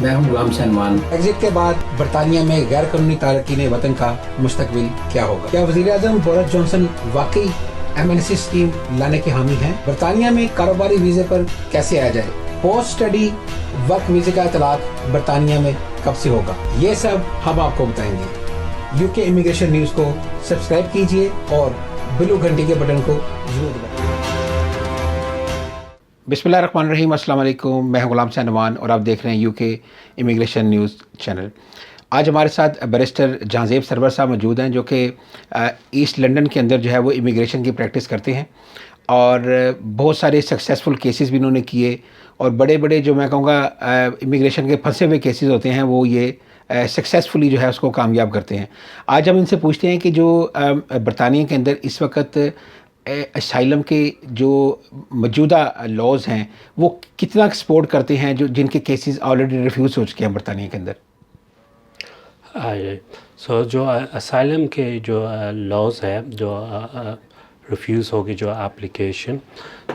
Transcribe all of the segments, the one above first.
मैं हूं गुलाम सलमान। एग्जिट के बाद बरतानिया में गैर कानूनी तारकीन वतन का मुस्तकबिल क्या होगा? क्या वज़ीर-ए-आज़म बोरिस जॉनसन वाकई एमएनसी स्कीम लाने के हामी हैं? बरतानिया में कारोबारी वीजे पर कैसे आया जाए? पोस्ट स्टडी वर्क वीजे का इतलाक बरतानिया में कब से होगा? ये सब हम आपको बताएंगे। यूके इमिग्रेशन न्यूज को सब्सक्राइब कीजिए और ब्लू घंटी के बटन को जरूर दबाइए। बिस्मिल्लाहिर्रहमानिर्रहीम, अस्सलाम वालेकुम। मैं हूं गुलाम सलमान और आप देख रहे हैं यूके इमिग्रेशन न्यूज़ चैनल। आज हमारे साथ बैरिस्टर जहांज़ेब सरवर साहब मौजूद हैं, जो कि ईस्ट लंदन के अंदर जो है वो इमिग्रेशन की प्रैक्टिस करते हैं और बहुत सारे सक्सेसफुल केसेस भी इन्होंने किए और बड़े बड़े जो मैं कहूँगा इमिग्रेशन के फंसे हुए केसेस होते हैं वो ये सक्सेसफुली जो है उसको कामयाब करते हैं। आज हम इनसे पूछते हैं कि जो बरतानिया के अंदर इस वक्त असाइलम के जो मौजूदा लॉज हैं वो कितना सपोर्ट करते हैं, जो जिनके केसेस ऑलरेडी रिफ्यूज़ हो चुके हैं बरतानिया के अंदर। सो जो असाइलम के जो लॉज है, जो रिफ्यूज़ होगी जो application,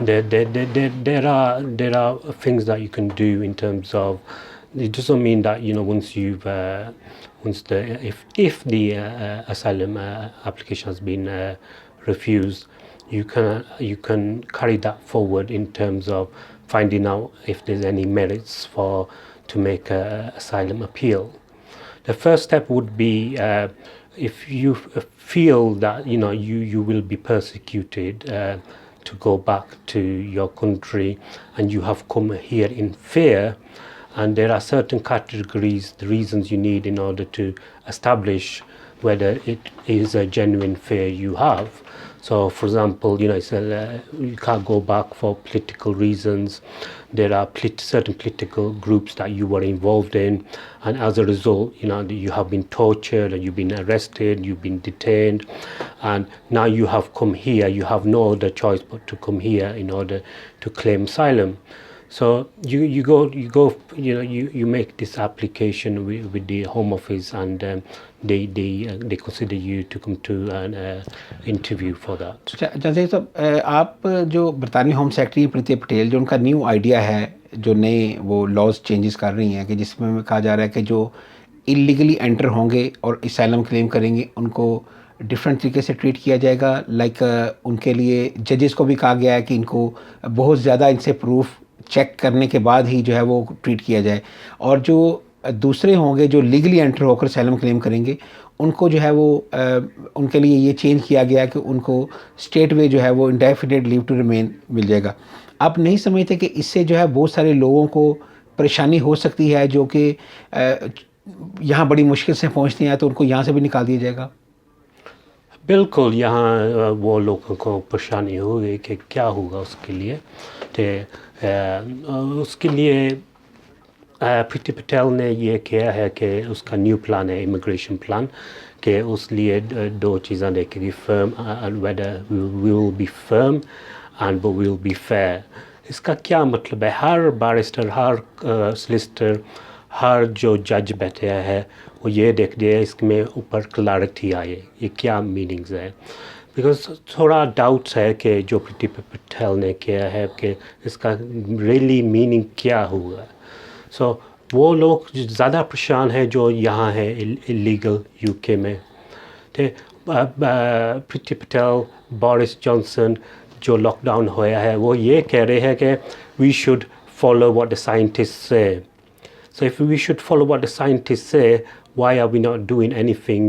there are things that you can do in terms of, it doesn't mean that if the asylum application has been refused, you can carry that forward in terms of finding out if there's any merits to make a asylum appeal. The first step would be if you feel that you will be persecuted to go back to your country and you have come here in fear, and there are certain categories, the reasons you need in order to establish whether it is a genuine fear you have. So, for example, you can't go back for political reasons. There are certain political groups that you were involved in, and as a result, you have been tortured and you've been arrested, you've been detained, and now you have come here. You have no other choice but to come here in order to claim asylum. So you make this application with the Home Office, and they consider you to come to an interview for that. जैसे तो आप जो बरतानिया home secretary प्रीति पटेल, जो उनका new idea है, जो नए वो लॉज चेंजेस कर रही हैं कि जिसमें कहा जा रहा है कि जो इलीगली एंटर होंगे और असाइलम क्लेम करेंगे उनको डिफरेंट तरीके से ट्रीट किया जाएगा। उनके लिए जजेस को भी कहा गया है कि इनको बहुत ज़्यादा इनसे प्रूफ चेक करने के बाद ही जो है वो ट्रीट किया जाए, और जो दूसरे होंगे जो लीगली एंटर होकर असाइलम क्लेम करेंगे उनको जो है वो उनके लिए ये चेंज किया गया कि उनको स्टेट वे जो है वो इंडेफिनिट लीव टू रिमेन मिल जाएगा। आप नहीं समझते कि इससे जो है बहुत सारे लोगों को परेशानी हो सकती है जो कि यहाँ बड़ी मुश्किल से पहुँचते हैं, तो उनको यहाँ से भी निकाल दिया जाएगा? बिल्कुल, यहाँ वो लोगों को परेशानी होगी कि क्या होगा उसके लिए। उसके लिए प्रीति पटेल ने ये किया है कि उसका न्यू प्लान है, इमिग्रेशन प्लान, कि उस लिए दो चीज़ें देखेगी, firm and whether we will be firm and we will be fair. इसका क्या मतलब है? हर बैरिस्टर, हर सॉलिसिटर, हर जो जज बैठे हैं वो ये देखते हैं इसमें ऊपर क्लैरिटी आए, ये क्या मीनिंग्स है। बिकॉज थोड़ा डाउट्स है कि जो प्रीति पटेल ने किया है कि इसका रियली मीनिंग क्या हुआ। सो वो लोग ज़्यादा परेशान हैं जो यहाँ है इलीगल यूके में। प्रीति पटेल, बोरिस जॉनसन जो लॉकडाउन होया है वो ये कह रहे हैं कि we should follow what the scientist say. So if we should follow what the scientists say, why are we not doing anything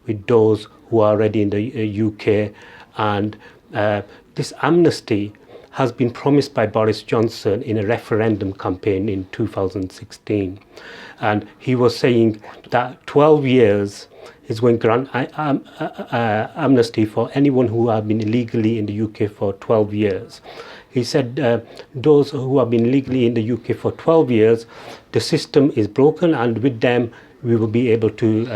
with those who are already in the UK? And this amnesty has been promised by Boris Johnson in a referendum campaign in 2016. And he was saying that 12 years is going to grant amnesty for anyone who have been illegally in the UK for 12 years. He said those who have been legally in the UK for 12 years, the system is broken, and with them we will be able to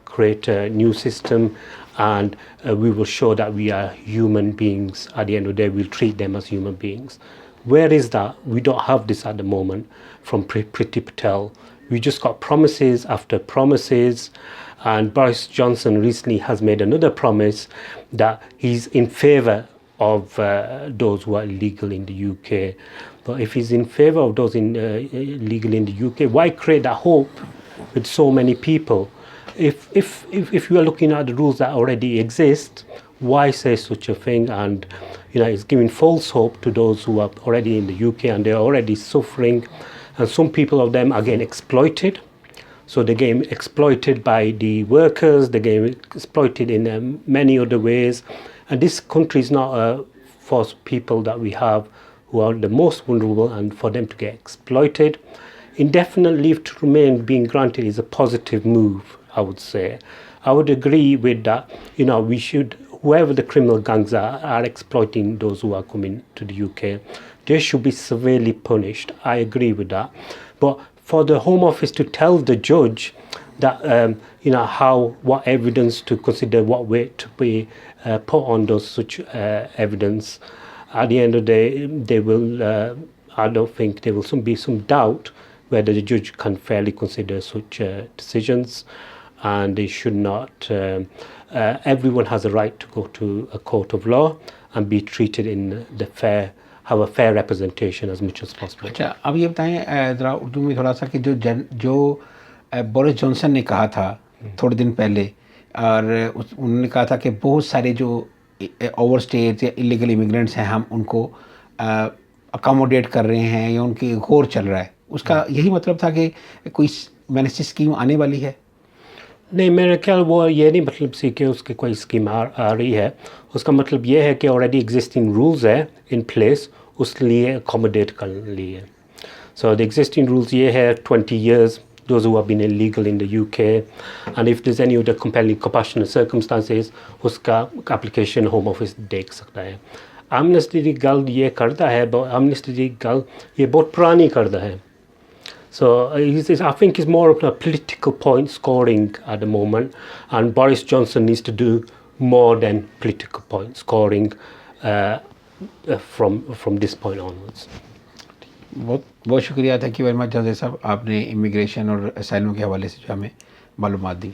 create a new system, and we will show that we are human beings. At the end of the day, we'll treat them as human beings. Where is that? We don't have this at the moment from Priti Patel. We just got promises after promises, and Boris Johnson recently has made another promise that he's in favour of those who are illegal in the UK. But if he's in favour of those illegal in the UK, why create that hope with so many people? If you are looking at the rules that already exist, why say such a thing? And it's giving false hope to those who are already in the UK and they're already suffering. And some people of them are getting exploited. So they're getting exploited by the workers, they're getting exploited in many other ways. And this country is not for people that we have who are the most vulnerable, and for them to get exploited. Indefinite leave to remain being granted is a positive move, I would say. I would agree with that. We should, whoever the criminal gangs are exploiting those who are coming to the UK, they should be severely punished. I agree with that. But for the Home Office to tell the judge that, what evidence to consider, what weight to be put on those such evidence, at the end of the day, they will, I don't think there will be some doubt whether the judge can fairly consider such decisions, and they should not. Everyone has a right to go to a court of law and be treated in have a fair representation as much as possible. अच्छा, अब ये बताएं ज़रा उर्दू में थोड़ा सा कि जो बोरिस जॉनसन ने कहा था थोड़े दिन पहले, और उन्होंने कहा था कि बहुत सारे जो ओवर स्टेज या इलीगल इमिग्रेंट्स हैं हम उनको अकोमोडेट कर रहे हैं या उनकी गौर चल रहा है, उसका यही मतलब था कि कोई मैनेसी स्कीम आने वाली है? नहीं, मेरे ख्याल वो ये नहीं मतलब सी कि उसकी कोई स्कीम आ रही है. उसका मतलब ये है कि ऑलरेडी एग्जिस्टिंग रूल्स है इन प्लेस, उस लिए अकोमोडेट कर लिए. सो द एग्जिस्टिंग रूल्स ये है 20 years those who have been illegal in the UK, and if there's any other compelling compassionate circumstances, उसका application Home Office देख सकता है. एमनेस्टी की गल ये करता है, एमनेस्टी की गल ये बहुत पुरानी करता है. So I think it's more of a political point scoring at the moment, and Boris Johnson needs to do more than political point scoring from this point onwards. बहुत बहुत शुक्रिया, thank you very much Javed साहब, आपने immigration और asylum के हवाले से जो हमें मालूमात दी.